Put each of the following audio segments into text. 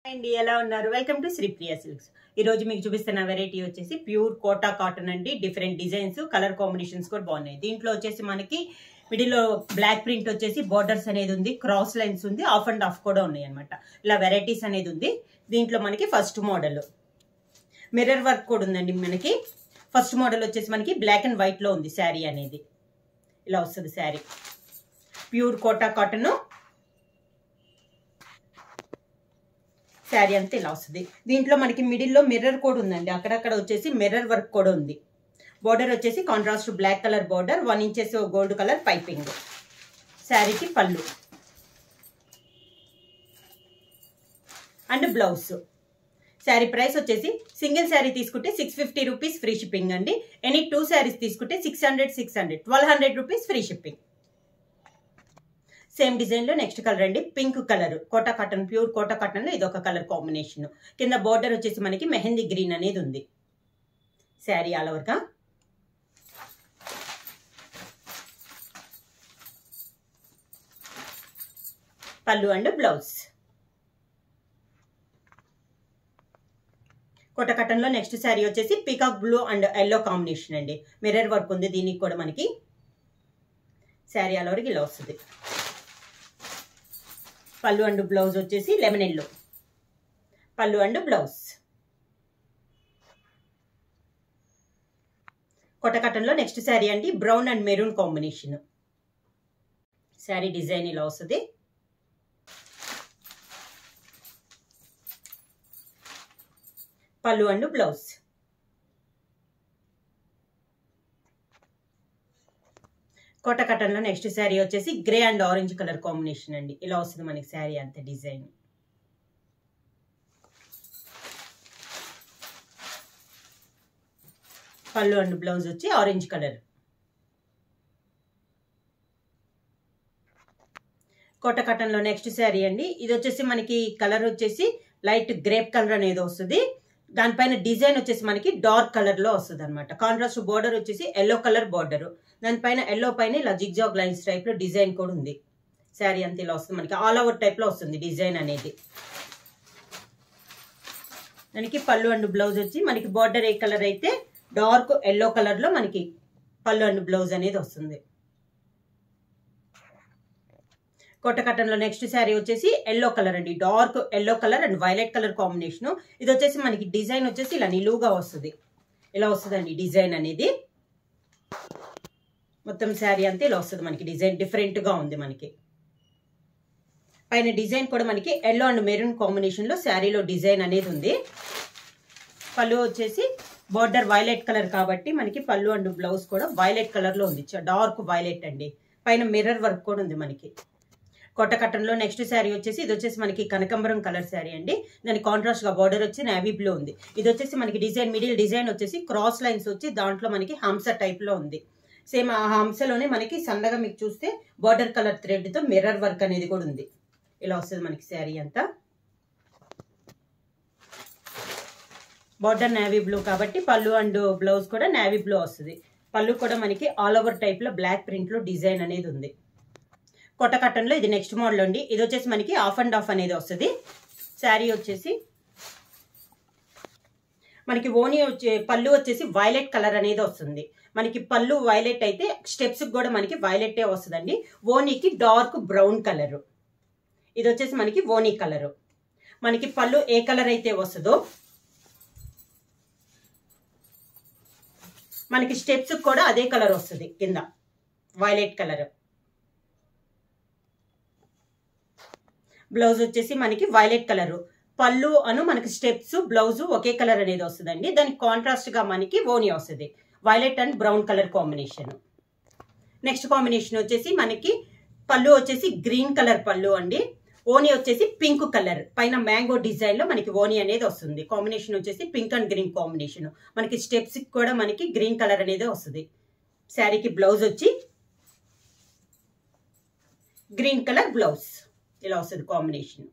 అండి ఎలా ఉన్నారు వెల్కమ్ టు శ్రీప్రియ సిల్క్స్ ఈ రోజు మీకు చూపిస్తున్న వెరైటీ వచ్చేసి ప్యూర్ కోటా కాటన్ అండి డిఫరెంట్ డిజైన్స్ కలర్ కాంబినేషన్స్ కూడా బాగున్నాయి దీంట్లో వచ్చేసి మనకి మిడిల్ లో బ్లాక్ ప్రింట్ వచ్చేసి బోర్డర్స్ అనేది ఉంది క్రాస్ లైన్స్ ఉంది ఆఫ్ అండ్ ఆఫ్ కూడా ఉన్నాయి అన్నమాట ఇలా వెరైటీస్ అనేది ఉంది దీంట్లో మనకి ఫస్ట్ మోడల్ మిర్రర్ వర్క్ కూడా ఉందండి మనకి ఫస్ట్ మోడల్ వచ్చేసి మనకి బ్లాక్ అండ్ వైట్ లో ఉంది శారీ అనేది ఇలా వస్తుంది శారీ ప్యూర్ కోటా కాటన్ శారీ అంతా ఇలా వస్తుంది దీంట్లో మనకి మిడిల్ లో మిర్రర్ కూడా ఉందండి అక్కడక్కడ వచ్చేసి మిర్రర్ వర్క్ కూడా ఉంది బోర్డర్ వచ్చేసి contrast black colour border 1 inches gold colour piping శారీకి pallu and blouse sari price వచ్చేసి సింగిల్ శారీ తీసుకుంటే 650 రూపీస్ ఫ్రీ షిప్పింగ్ అండి ఎనీ 2 శారీస్ తీసుకుంటే 600 1200 rupees free shipping same design లో నెక్స్ట్ కలర్ అండి pink colour Kota cotton pure Kota cotton లో ఇది ఒక కలర్ కాంబినేషన్ కింద బోర్డర్ వచ్చేసి మనకి మెహందీ గ్రీన్ అనేది ఉంది శారీ ఆల్ ఓవర్ గా పళ్ళు అండ్ బ్లౌజ్ కోటా కాటన్ లో నెక్స్ట్ శారీ వచ్చేసి peacock blue and yellow combination అండి మిర్రర్ వర్క్ ఉంది దీనికి కూడా మనకి శారీ ఆల్ ఓవర్ గా ఇలా వస్తుంది పళ్ళు అండ్ బ్లౌజ్ వచ్చేసి లెమన్ ఎల్లో పళ్ళు అండ్ బ్లౌజ్ కోటా కాటన్ లో నెక్స్ట్ శారీ అండి brown and maroon combination sari design ఇలా వస్తుంది పళ్ళు అండ్ బ్లౌజ్ కోటా కాటన్ లో నెక్స్ట్ శారీ వచ్చేసి grey and orange colour combination అండి ఇలా వస్తుంది మనకి శారీ అంత డిజైన్ పళ్ళు అండ్ బ్లౌజ్ వచ్చి ఆరెంజ్ కలర్ కోటా కాటన్ లో నెక్స్ట్ శారీ అండి ఇది వచ్చేసి మనకి కలర్ వచ్చేసి లైట్ గ్రేప్ కలర్ అనేది వస్తుంది దానిపైన డిజైన్ వచ్చేసి మనకి డార్క్ కలర్ లో వస్తుంది అనమాట కాంట్రాస్ట్ బోర్డర్ వచ్చేసి ఎల్లో కలర్ బోర్డర్ దానిపైన ఎల్లో పైన ఇలా జిగ్జాగ్ లైన్స్ టైప్ లో డిజైన్ కూడా ఉంది శారీ అంతా ఇలా వస్తుంది మనకి ఆల్ ఓవర్ టైప్ లో వస్తుంది డిజైన్ అనేది దానికి పళ్ళు అండ్ బ్లౌజ్ వచ్చి మనకి బోర్డర్ ఏ కలర్ అయితే డార్క్ ఎల్లో కలర్ లో మనకి పళ్ళు అండ్ బ్లౌజ్ అనేది వస్తుంది కోటా కాటన్ లో నెక్స్ట్ శారీ వచ్చేసి ఎల్లో కలర్ అండి dark yellow colour and violet colour combination ఇది వచ్చేసి మనకి డిజైన్ వచ్చేసి ఇలా నిలువుగా వస్తుంది ఇలా వస్తుందండి డిజైన్ అనేది మొత్తం శారీ అంతా ఇలా వస్తుంది మనకి డిజైన్ డిఫరెంట్ గా ఉంది మనకి పైన డిజైన్ కూడా మనకి ఎల్లో అండ్ మెరూన్ కాంబినేషన్ లో శారీలో డిజైన్ అనేది ఉంది పళ్ళు వచ్చేసి బోర్డర్ వైలెట్ కలర్ కాబట్టి మనకి పళ్ళు అండ్ బ్లౌజ్ కూడా వైలెట్ కలర్ లో ఉంది డార్క్ వైలెట్ అండి పైన మిర్రర్ వర్క్ కూడా ఉంది మనకి కోటా కాటన్ లో నెక్స్ట్ శారీ వచ్చేసి ఇది వచ్చేసి మనకి కనకంబరం కలర్ శారీ అండి దాని కాంట్రాస్ట్ గా బార్డర్ వచ్చి నేవీ బ్లూ ఉంది ఇది వచ్చేసి మనకి డిజైన్ మిడిల్ డిజైన్ వచ్చేసి క్రాస్ లైన్స్ వచ్చి దాంట్లో మనకి హంస టైప్ లో ఉంది సేమ్ ఆ హంసలోనే మనకి సన్నగా మీకు చూస్తే బార్డర్ కలర్ థ్రెడ్ తో మిర్రర్ వర్క్ అనేది కూడా ఉంది ఇలా వస్తుంది మనకి శారీ అంతా బార్డర్ నేవీ బ్లూ కాబట్టి పళ్ళు అండ్ బ్లౌజ్ కూడా నేవీ బ్లూ వస్తుంది పళ్ళు కూడా మనకి ఆల్ ఓవర్ టైప్ లో బ్లాక్ ప్రింట్ లో డిజైన్ అనేది ఉంది కోటా కాటన్ లో ఇది నెక్స్ట్ మోడల్ అండి ఇది వచ్చేసి మనకి ఆఫ్ అండ్ ఆఫ్ అనేది వస్తుంది శారీ వచ్చేసి మనకి ఓని వచ్చే పళ్ళు వచ్చేసి వైలెట్ కలర్ అనేది వస్తుంది మనకి పళ్ళు వైలెట్ అయితే స్టెప్స్ కూడా మనకి వైలెట్టే వస్తుందండి ఓనీకి డార్క్ బ్రౌన్ కలర్ ఇది వచ్చేసి మనకి ఓనీ కలర్ మనకి పళ్ళు ఏ కలర్ అయితే వస్తుందో మనకి స్టెప్స్ కూడా అదే కలర్ వస్తుంది కింద వైలెట్ కలర్ బ్లౌజ్ వచ్చేసి మనకి వైలెట్ కలర్ పళ్ళు అను మనకి స్టెప్స్ బ్లౌజ్ ఒకే కలర్ అనేది వస్తుందండి దానికి కాంట్రాస్ట్ గా మనకి ఓనీ వస్తుంది violet and brown colour combination next combination వచ్చేసి మనకి పళ్ళు వచ్చేసి గ్రీన్ కలర్ పళ్ళు అండి ఓనీ వచ్చేసి పింక్ కలర్ పైన మ్యాంగో డిజైన్ లో మనకి ఓనీ అనేది వస్తుంది కాంబినేషన్ వచ్చేసి పింక్ అండ్ గ్రీన్ కాంబినేషన్ మనకి స్టెప్స్ కూడా మనకి గ్రీన్ కలర్ అనేది వస్తుంది శారీకి బ్లౌజ్ వచ్చి గ్రీన్ కలర్ బ్లౌజ్ ఇలా వస్తుంది కాంబినేషన్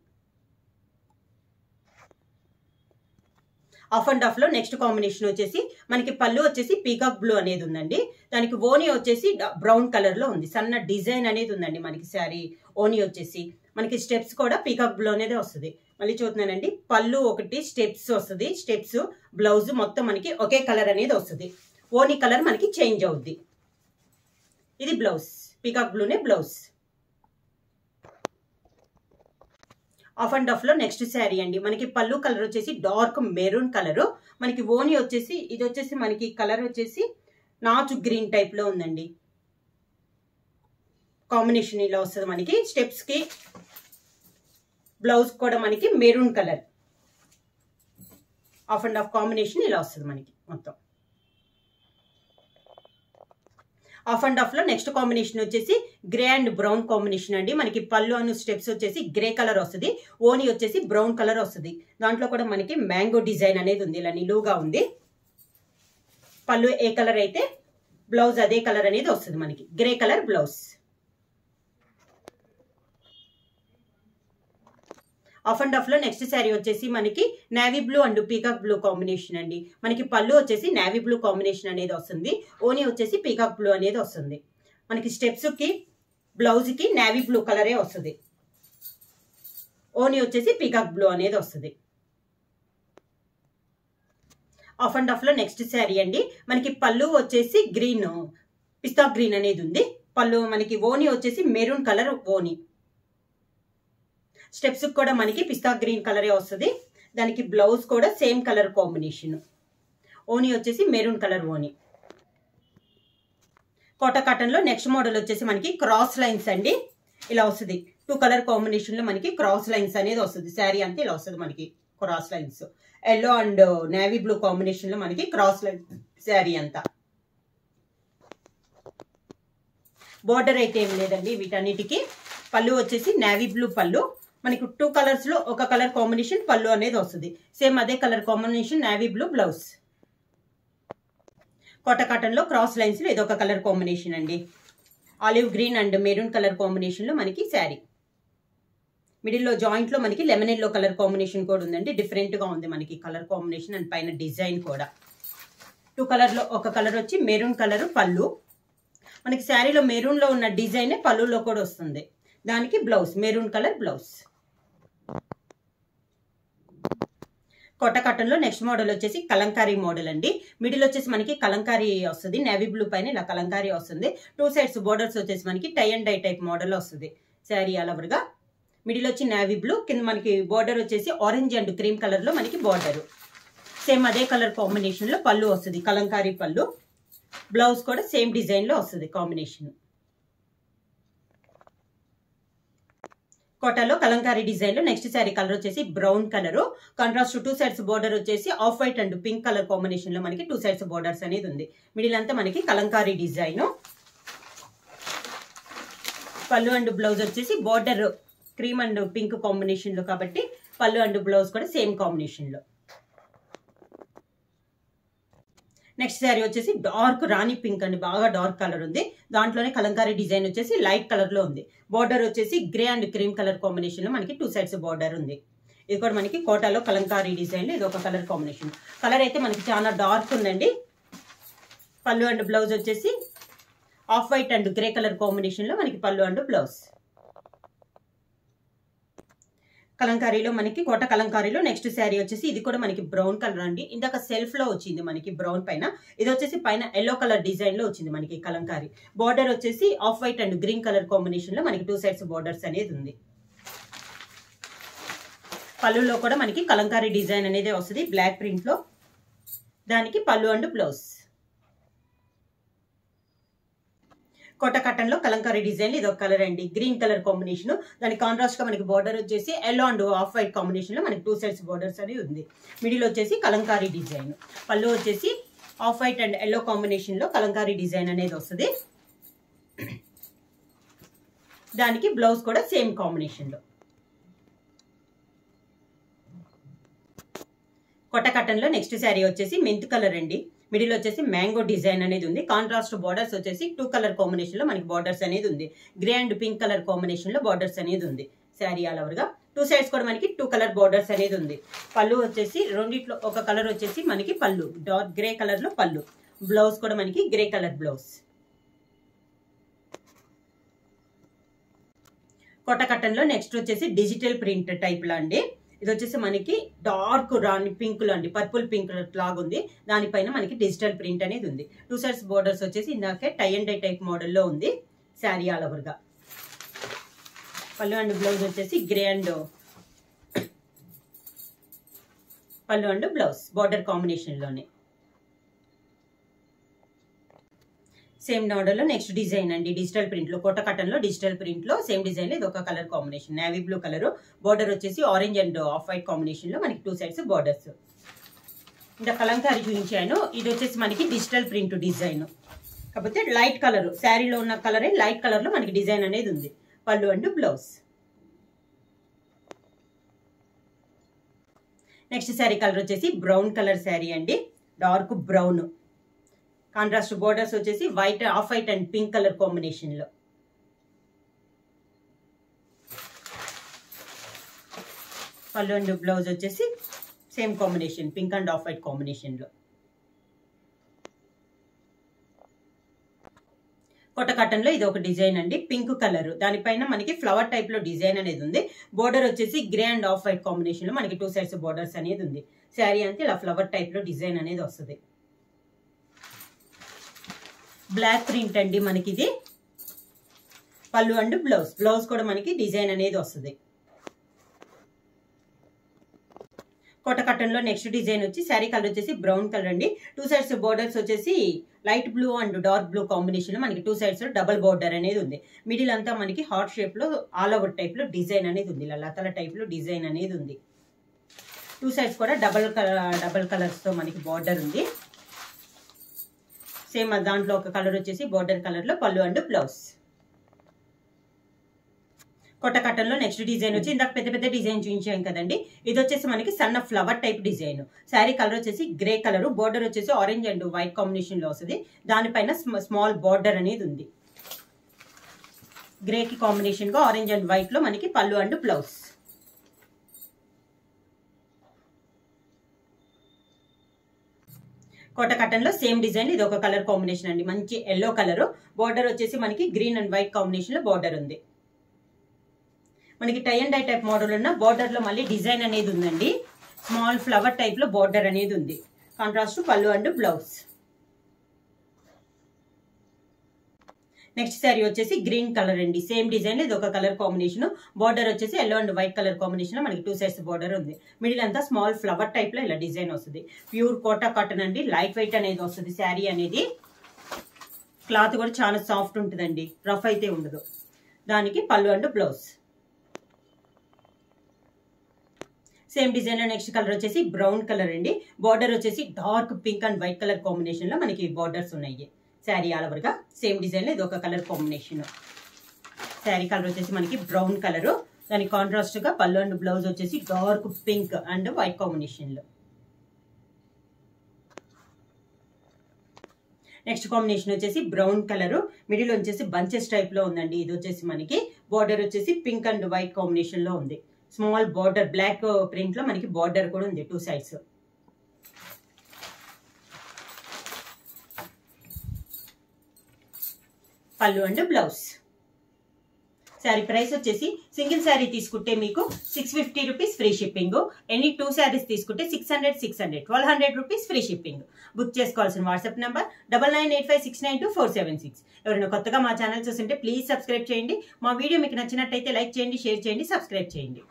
ఆఫ్ అండ్ ఆఫ్ లో నెక్స్ట్ కాంబినేషన్ వచ్చేసి మనకి పళ్ళు వచ్చేసి పీకాక్ బ్లూ అనేది ఉందండి. దానికి ఓని వచ్చేసి బ్రౌన్ కలర్ లో ఉంది. సన్న డిజైన్ అనేది ఉందండి మనకి శారీ ఓని వచ్చేసి. మనకి స్టెప్స్ కూడా పీకాక్ బ్లూ అనేది వస్తుంది. మళ్ళీ చూస్తున్నానండి, పళ్ళు ఒకటి, స్టెప్స్ వస్తుంది, స్టెప్స్ బ్లౌజ్ మొత్తం మనకి ఒకే కలర్ అనేది వస్తుంది. ఓని కలర్ మనకి చేంజ్ అవుద్ది. ఇది బ్లౌజ్, పీకాక్ బ్లూనే బ్లౌజ్. ఆఫ్ అండ్ ఆఫ్ లో నెక్స్ట్ శారీ అండి. మనకి పళ్ళు కలర్ వచ్చేసి డార్క్ మెరూన్ కలర్. మనకి ఓని వచ్చేసి ఇది వచ్చేసి మనకి కలర్ వచ్చేసి నాచు గ్రీన్ టైప్ లో ఉందండి. కాంబినేషన్ ఇలా వస్తుంది మనకి. స్టెప్స్ కి బ్లౌజ్ కూడా మనకి maroon colour. Of and of combination ఇలా వస్తుంది మనకి మొత్తం. ఆఫ్ అండ్ ఆఫ్ లో నెక్స్ట్ కాంబినేషన్ వచ్చేసి గ్రే అండ్ బ్రౌన్ కాంబినేషన్ అండి. మనకి పళ్ళు అను స్టెప్స్ వచ్చేసి గ్రే కలర్ వస్తుంది. ఓని వచ్చేసి బ్రౌన్ కలర్ వస్తుంది. దాంట్లో కూడా మనకి మ్యాంగో డిజైన్ అనేది ఉంది, ఇలా నిలువుగా ఉంది. పళ్ళు ఏ కలర్ అయితే బ్లౌజ్ అదే కలర్ అనేది వస్తుంది మనకి. Grey colour blouse. Half and half లో నెక్స్ట్ శారీ వచ్చేసి మనకి navy blue and peacock blue combination అండి. మనకి పళ్ళు వచ్చేసి నేవీ బ్లూ కాంబినేషన్ అనేది వస్తుంది. ఓని వచ్చేసి పీకాక్ బ్లూ అనేది వస్తుంది. మనకి స్టెప్స్ కి బ్లౌజ్ కి నేవీ బ్లూ కలరే వస్తుంది. ఓని వచ్చేసి పీకాక్ బ్లూ అనేది వస్తుంది. ఆఫ్ అండ్ ఆఫ్ లో నెక్స్ట్ శారీ అండి. మనకి పళ్ళు వచ్చేసి గ్రీన్, పిస్తా గ్రీన్ అనేది ఉంది. పళ్ళు మనకి ఓని వచ్చేసి మెరూన్ కలర్ ఓని. స్టెప్స్ కూడా మనకి పిస్తా గ్రీన్ కలరే వస్తుంది. దానికి బ్లౌజ్ కూడా సేమ్ కలర్ కాంబినేషన్. ఓని వచ్చేసి మెరూన్ కలర్ ఓని. కోటా కాటన్ లో నెక్స్ట్ మోడల్ వచ్చేసి మనకి క్రాస్ లైన్స్ అండి. ఇలా వస్తుంది. 2 కలర్ కాంబినేషన్ లో మనకి క్రాస్ లైన్స్ అనేది వస్తుంది. శారీ అంతా ఇలా వస్తుంది మనకి cross lines. Yellow and navy blue combination లో మనకి క్రాస్ లైన్స్ శారీ అంతా. బోర్డర్ అయితే ఏం లేదండి వీటన్నిటికి. పళ్ళు వచ్చేసి నేవీ బ్లూ పళ్ళు. మనకి 2 కలర్స్ లో ఒక కలర్ కాంబినేషన్ పళ్ళు అనేది వస్తుంది. సేమ్ అదే colour combination navy blue blouse. Kota cotton లో క్రాస్ లైన్స్ లో ఇదొక కలర్ కాంబినేషన్ అండి. Olive green and maroon colour combination లో మనకి శారీ. మిడిల్ లో జాయింట్ లో మనకి లెమన్ ఎల్లో కలర్ కాంబినేషన్ కూడా ఉందండి. డిఫరెంట్ గా ఉంది మనకి కలర్ కాంబినేషన్ అండ్ పైన డిజైన్ కూడా. 2 కలర్ లో ఒక కలర్ వచ్చి మెరూన్ కలర్ పళ్ళు. మనకి శారీలో మెరూన్ లో ఉన్న డిజైన్ పళ్ళులో కూడా వస్తుంది. దానికి blouse maroon colour blouse. Kota cotton లో నెక్స్ట్ మోడల్ వచ్చేసి కలంకారీ మోడల్ అండి. మిడిల్ వచ్చేసి మనకి కలంకారీ వస్తుంది. నేవీ బ్లూ పైన ఇలా కలంకారీ వస్తుంది. 2 సైడ్స్ బోర్డర్స్ వచ్చేసి మనకి tie and dye type model వస్తుంది. శారీ అలవర్ గా మిడిల్ వచ్చి నేవీ బ్లూ, కింద మనకి బోర్డర్ వచ్చేసి ఆరెంజ్ అండ్ క్రీమ్ కలర్ లో మనకి బోర్డర్. సేమ్ అదే కలర్ కాంబినేషన్ లో పళ్ళు వస్తుంది, కలంకారీ పళ్ళు. బ్లౌజ్ కూడా సేమ్ డిజైన్ లో వస్తుంది కాంబినేషన్. కోటాలో కలంకారీ డిజైన్ లో నెక్స్ట్ శారీ కలర్ వచ్చేసి brown colour. Contrast 2 sides border వచ్చేసి off white and pink colour combination లో మనకి 2 సైడ్స్ బోర్డర్స్ అనేది ఉంది. మిడిల్ అంతా మనకి కలంకారీ డిజైన్. పళ్ళు అండ్ బ్లౌజ్ వచ్చేసి border cream and pink combination లో కాబట్టి పళ్ళు అండ్ బ్లౌజ్ కూడా సేమ్ కాంబినేషన్ లో. నెక్స్ట్ శారీ వచ్చేసి డార్క్ రాణి పింక్ అండి. బాగా డార్క్ కలర్ ఉంది. దాంట్లోనే కలంకారీ డిజైన్ వచ్చేసి లైట్ కలర్ లో ఉంది. బోర్డర్ వచ్చేసి grey and cream colour combination లో మనకి 2 సైడ్స్ బోర్డర్ ఉంది. ఇది కూడా మనకి కోటాలో కలంకారీ డిజైన్ లో ఇది ఒక కలర్ కాంబినేషన్. కలర్ అయితే మనకి చాలా డార్క్ ఉందండి. పళ్ళు అండ్ బ్లౌజ్ వచ్చేసి off white and grey colour combination లో మనకి పళ్ళు అండ్ బ్లౌజ్. కలంకారీలో మనకి కోట కలంకారీలో నెక్స్ట్ శారీ వచ్చేసి ఇది కూడా మనకి బ్రౌన్ కలర్ అండి. ఇందాక సెల్ఫ్ లో వచ్చింది మనకి బ్రౌన్ పైన. ఇది వచ్చేసి పైన ఎల్లో కలర్ డిజైన్ లో వచ్చింది మనకి కలంకారీ. బోర్డర్ వచ్చేసి off white and green colour combination లో మనకి 2 సైడ్స్ బోర్డర్స్ అనేది ఉంది. పళ్ళులో కూడా మనకి కలంకారీ డిజైన్ అనేది వస్తుంది బ్లాక్ ప్రింట్ లో. దానికి పళ్ళు అండ్ బ్లౌజ్. కోటా కాటన్ లో కలంకారీ డిజైన్ ఇది ఒక కలర్ అండి. Green colour combination. దాని కాంట్రాస్ట్ గా మనకి బోర్డర్ వచ్చేసి yellow and off white combination లో మనకి 2 సైడ్స్ బోర్డర్స్ అనేది ఉంది. మిడిల్ వచ్చేసి కలంకారీ డిజైన్. పళ్ళు వచ్చేసి off white and yellow combination లో కలంకారీ డిజైన్ అనేది వస్తుంది. దానికి బ్లౌజ్ కూడా సేమ్ కాంబినేషన్ లో. కోటా కాటన్ లో నెక్స్ట్ శారీ వచ్చేసి మెంత్ కలర్ అండి. మిడిల్ వచ్చేసి మ్యాంగో డిజైన్ అనేది ఉంది. కాంట్రాస్ట్ బోర్డర్స్ వచ్చేసి 2 కలర్ కాంబినేషన్ లో మనకి బోర్డర్స్ అనేది ఉంది. Grey and pink colour combination లో బోర్డర్స్ అనేది ఉంది. శారీ ఆల్ ఓవర్ గా టూ సైడ్స్ కూడా మనకి 2 కలర్ బోర్డర్స్ అనేది ఉంది. పళ్ళు వచ్చేసి రెండిట్లో ఒక కలర్ వచ్చేసి మనకి పళ్ళు డార్క్ గ్రే కలర్ లో పళ్ళు. బ్లౌజ్ కూడా మనకి గ్రే కలర్ బ్లౌజ్. కోట కటన్ లో నెక్స్ట్ వచ్చేసి డిజిటల్ ప్రింట్ టైప్ లో అండి. ఇది వచ్చేసి మనకి డార్క్ రాణి పింక్ లో అండి, పర్పుల్ పింక్ లాగా ఉంది. దానిపైన మనకి డిజిటల్ ప్రింట్ అనేది ఉంది. 2 సైడ్స్ బోర్డర్స్ వచ్చేసి ఇందాకే టై అండ్ డై టైప్ మోడల్లో ఉంది. శారీ ఆల్ ఓవర్ గా. పళ్ళు అండ్ బ్లౌజ్ వచ్చేసి గ్రే అండ్ పళ్ళు అండ్ బ్లౌజ్ బోర్డర్ కాంబినేషన్ లోనే. సేమ్ మోడల్ లో నెక్స్ట్ డిజైన్ అండి, డిజిటల్ ప్రింట్ లో కోట కటన్ లో డిజిటల్ ప్రింట్ లో సేమ్ డిజైన్ లో ఇది ఒక colour combination navy blue colour. Border వచ్చేసి orange and off white combination లో మనకి 2 సైడ్స్ బోర్డర్స్. ఇంకా కలంకారీ చూపించాను. ఇది వచ్చేసి మనకి డిజిటల్ ప్రింట్ డిజైన్ కాకపోతే లైట్ కలర్, శారీలో ఉన్న కలరే లైట్ కలర్ లో మనకి డిజైన్ అనేది ఉంది. పళ్ళు and blouse. Next sari colour వచ్చేసి బ్రౌన్ కలర్ శారీ అండి, డార్క్ బ్రౌన్. కాంట్రాస్ట్ బోర్డర్స్ వచ్చేసి white, of white and pink colour combination లో. పళ్ళు అండ్ బ్లౌజ్ వచ్చేసి same combination pink and off white combination లో. కోట కటన్ లో ఇది ఒక డిజైన్ అండి, పింక్ కలర్. దానిపైన మనకి ఫ్లవర్ టైప్ లో డిజైన్ అనేది ఉంది. బోర్డర్ వచ్చేసి grey and off white combination లో మనకి 2 సైడ్స్ బోర్డర్స్ అనేది ఉంది. శారీ అంతే ఇలా ఫ్లవర్ టైప్ లో డిజైన్ అనేది వస్తుంది. బ్లాక్ ప్రింట్ అండి మనకి ఇది. పళ్ళు అండ్ బ్లౌజ్. బ్లౌజ్ కూడా మనకి డిజైన్ అనేది వస్తుంది. కోట కటన్ లో నెక్స్ట్ డిజైన్ వచ్చి శారీ కలర్ వచ్చేసి బ్రౌన్ కలర్ అండి. 2 సైడ్స్ బోర్డర్స్ వచ్చేసి light blue and dark blue combination లో మనకి 2 సైడ్స్ డబల్ బోర్డర్ అనేది ఉంది. మిడిల్ అంతా మనకి హార్ట్ షేప్ లో ఆల్ ఓవర్ టైప్ లో డిజైన్ అనేది ఉంది. ఇలా లతల టైప్ లో డిజైన్ అనేది ఉంది. 2 సైడ్స్ కూడా డబల్ కలర్స్ తో మనకి బోర్డర్ ఉంది. సేమ్ దాంట్లో ఒక కలర్ వచ్చేసి బోర్డర్ కలర్ లో పళ్ళు అండ్ బ్లౌజ్. కోట కటన్ లో నెక్స్ట్ డిజైన్ వచ్చి ఇందాక పెద్ద పెద్ద డిజైన్ చూపించాం కదండి. ఇది వచ్చేసి మనకి సన్న flower type design. Sari colour వచ్చేసి గ్రే కలర్, బోర్డర్ వచ్చేసి ఆరెంజ్ అండ్ వైట్ కాంబినేషన్ లో వస్తుంది. దానిపైన స్మాల్ బోర్డర్ అనేది ఉంది. గ్రే కి కాంబినేషన్ గా ఆరెంజ్ అండ్ వైట్ లో మనకి పళ్ళు అండ్ బ్లౌజ్. కోట కటన్ లో సేమ్ డిజైన్ ఇది ఒక కలర్ కాంబినేషన్ అండి, మంచి ఎల్లో కలర్. బోర్డర్ వచ్చేసి మనకి గ్రీన్ అండ్ వైట్ కాంబినేషన్ లో బోర్డర్ ఉంది. మనకి tie and dye type model ఉన్న బోర్డర్ లో మళ్ళీ డిజైన్ అనేది ఉందండి. స్మాల్ ఫ్లవర్ టైప్ లో బోర్డర్ అనేది ఉంది. Contrast pallu and blouse. Next sari వచ్చేసి గ్రీన్ కలర్ అండి, సేమ్ డిజైన్ ఇది ఒక కలర్ కాంబినేషన్. బోర్డర్ వచ్చేసి yellow and white colour combination లో మనకి 2 సైడ్స్ బోర్డర్ ఉంది. మిడిల్ అంతా స్మాల్ ఫ్లవర్ టైప్ లో ఇలా డిజైన్ వస్తుంది. ప్యూర్ కోటా కాటన్ అండి, లైట్ వెయిట్ అనేది వస్తుంది. శారీ అనేది క్లాత్ కూడా చాలా సాఫ్ట్ ఉంటుందండి, రఫ్ అయితే ఉండదు. దానికి పళ్ళు అండ్ బ్లౌజ్. సేమ్ డిజైన్ లో నెక్స్ట్ కలర్ వచ్చేసి బ్రౌన్ కలర్ అండి. బోర్డర్ వచ్చేసి dark pink and white colour combination లో మనకి బోర్డర్స్ ఉన్నాయి. శారీ ఆల్ ఓవర్ గా సేమ్ డిజైన్ లో ఇది ఒక కలర్ కాంబినేషన్. శారీ కలర్ వచ్చేసి మనకి బ్రౌన్ కలర్. దానికి కాంట్రాస్ట్ గా పళ్ళు అండ్ బ్లౌజ్ వచ్చేసి dark pink and white combination లో. నెక్స్ట్ కాంబినేషన్ వచ్చేసి బ్రౌన్ కలర్, మిడిల్ వచ్చేసి బంచెస్ టైప్ లో ఉందండి. ఇది వచ్చేసి మనకి బోర్డర్ వచ్చేసి పింక్ అండ్ వైట్ కాంబినేషన్ లో ఉంది. స్మాల్ బోర్డర్ బ్లాక్ ప్రింట్ లో మనకి బోర్డర్ కూడా ఉంది 2 సైడ్స్. పళ్ళు అండ్ బ్లౌజ్. శారీ ప్రైస్ వచ్చేసి సింగిల్ శారీ తీసుకుంటే మీకు 650 rupees free shipping. Any 2 saris తీసుకుంటే 600 1200 రూపీస్ ఫ్రీ షిప్పింగ్. బుక్ చేసుకోవాల్సిన వాట్సాప్ నంబర్ 9985692476. ఎవరైనా కొత్తగా మా ఛానల్ చూస్తుంటే ప్లీజ్ సబ్స్క్రైబ్ చేయండి. మా వీడియో మీకు నచ్చినట్టయితే లైక్ చేయండి, షేర్ చేయండి, సబ్స్క్రైబ్ చేయండి.